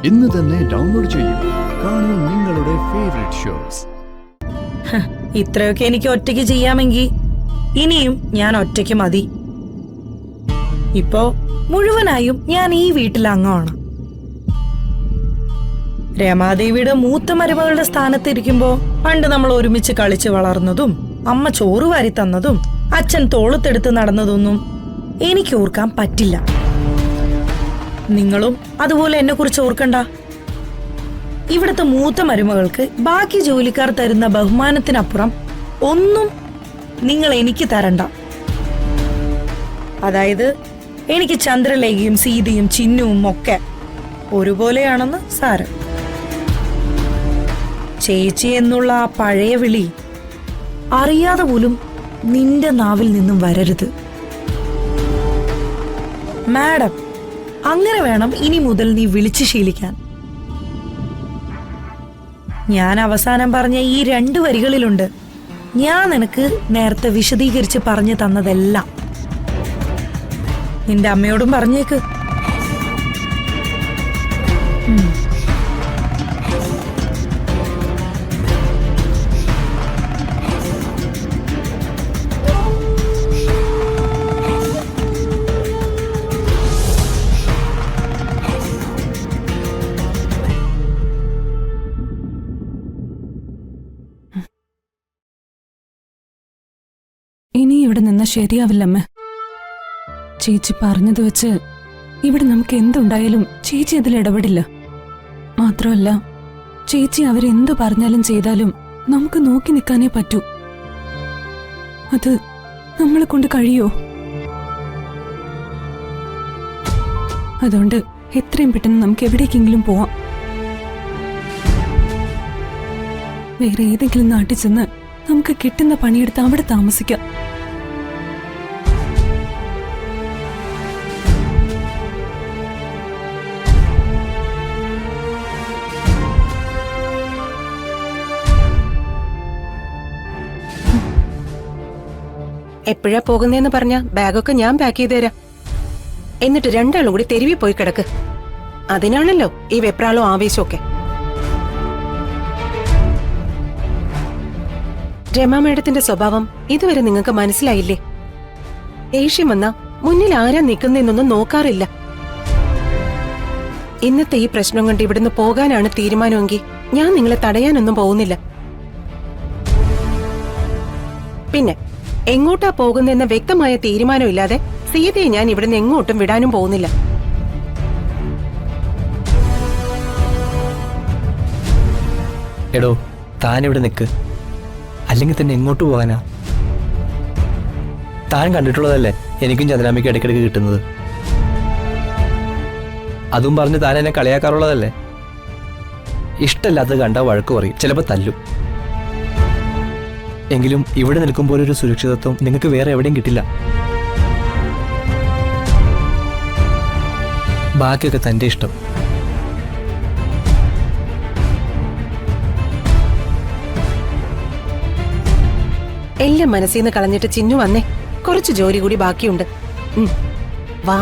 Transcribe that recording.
ഇന്ന് തന്നെ ഡൗൺലോഡ് ചെയ്യൂ. കാണൂ നിങ്ങളുടെ ഫേവറേറ്റ് ഷോസ്. ഇത്രയൊക്കെ എനിക്ക് ഒറ്റയ്ക്ക് ചെയ്യാമെങ്കിൽ ഇനിയും ഞാൻ ഒറ്റയ്ക്ക് മതി. ഇപ്പോ മുഴുവനായും ഞാൻ ഈ വീട്ടിലെ അംഗമാണ്. രമാദേവിയുടെ മൂത്ത മരുമകളുടെ സ്ഥാനത്തിരിക്കുമ്പോ പണ്ട് നമ്മൾ ഒരുമിച്ച് കളിച്ച് വളർന്നതും അമ്മ ചോറ് വാരി തന്നതും അച്ഛൻ തോളത്തെടുത്ത് നടന്നതൊന്നും എനിക്ക് ഓർക്കാൻ പറ്റില്ല. നിങ്ങളും അതുപോലെ എന്നെ കുറിച്ച് ഓർക്കണ്ട. ഇവിടുത്തെ മൂത്ത മരുമകൾക്ക് ബാക്കി ജോലിക്കാർ തരുന്ന ബഹുമാനത്തിനപ്പുറം ഒന്നും നിങ്ങൾ എനിക്ക് തരണ്ട. അതായത് എനിക്ക് ചന്ദ്രലേഖയും സീതയും ചിന്നുവും ഒക്കെ ഒരുപോലെയാണെന്ന് സാരം. ചേച്ചി എന്നുള്ള ആ പഴയ വിളി അറിയാതെ പോലും നിന്റെ നാവിൽ നിന്നും വരരുത്. മാഡം, അങ്ങനെ വേണം ഇനി മുതൽ നീ വിളിച്ചു ശീലിക്കാൻ. ഞാൻ അവസാനം പറഞ്ഞ ഈ 2 വരികളിലുണ്ട് ഞാൻ നിനക്ക് നേരത്തെ വിശദീകരിച്ച് പറഞ്ഞു തന്നതെല്ലാം. നിന്റെ അമ്മയോടും പറഞ്ഞേക്ക്. ഇനി ഇവിടെ നിന്നാ ശരിയാവില്ലമ്മ. ചേച്ചി പറഞ്ഞത് വെച്ച് ഇവിടെ നമുക്ക് എന്തുണ്ടായാലും ചേച്ചി അതിൽ ഇടപെടില്ല. മാത്രമല്ല ചേച്ചി അവരെന്തു പറഞ്ഞാലും ചെയ്താലും നമുക്ക് നോക്കി നിൽക്കാനേ പറ്റൂ. അത് നമ്മളെ കൊണ്ട് കഴിയോ? അതുകൊണ്ട് എത്രയും പെട്ടെന്ന് നമുക്ക് എവിടേക്കെങ്കിലും പോവാം. വേറെ ഏതെങ്കിലും നാട്ടിൽ ചെന്ന് നമുക്ക് കിട്ടുന്ന പണിയെടുത്ത് അവിടെ താമസിക്കാം. എപ്പോഴാ പോകുന്നേന്ന് പറഞ്ഞ ബാഗൊക്കെ ഞാൻ പാക്ക് ചെയ്ത് തരാം. എന്നിട്ട് 2 ആളും കൂടി തെരുവിൽ പോയി കിടക്ക്. അതിനാണല്ലോ ഈ വെപ്രാളോ ആവേശമൊക്കെ. രമാ മേഡത്തിന്റെ സ്വഭാവം ഇതുവരെ നിങ്ങൾക്ക് മനസ്സിലായില്ലേ? ദേഷ്യം വന്ന മുന്നിൽ ആരാ നിൽക്കുന്നതെന്നൊന്നും നോക്കാറില്ല. ഇന്നത്തെ ഈ പ്രശ്നം കൊണ്ട് ഇവിടുന്ന് പോകാനാണ് തീരുമാനമെങ്കിൽ ഞാൻ നിങ്ങളെ തടയാനൊന്നും പോകുന്നില്ല. പിന്നെ എങ്ങോട്ടാ പോകുന്നതെന്ന വ്യക്തമായ തീരുമാനമില്ലാതെ സീതയെ ഞാൻ ഇവിടുന്ന് എങ്ങോട്ടും വിടാനും പോകുന്നില്ല. എടോ, താനിവിടെ നിൽക്ക്, അല്ലെങ്കിൽ തന്നെ എങ്ങോട്ട് പോകാനാ? താൻ കണ്ടിട്ടുള്ളതല്ലേ എനിക്കും ചന്ദ്രാമ്മയ്ക്കും ഇടയ്ക്കിടയ്ക്ക് കിട്ടുന്നത്. അതും പറഞ്ഞ് താൻ എന്നെ കളിയാക്കാറുള്ളതല്ലേ. ഇഷ്ടമല്ലാത്തത് കണ്ടാൽ വഴക്ക് പറയും, ചിലപ്പോൾ തല്ലും. എങ്കിലും ഇവിടെ നിൽക്കുമ്പോൾ ഒരു സുരക്ഷിതത്വം നിങ്ങൾക്ക് വേറെ എവിടെയും കിട്ടില്ല. ബാക്കിയൊക്കെ തൻ്റെ ഇഷ്ടം. എല്ലാം മനസ്സിൽ നിന്ന് കളഞ്ഞിട്ട് ചിന്നു വന്നേ. കുറച്ച് ജോലി കൂടി ബാക്കിയുണ്ട്. വാ.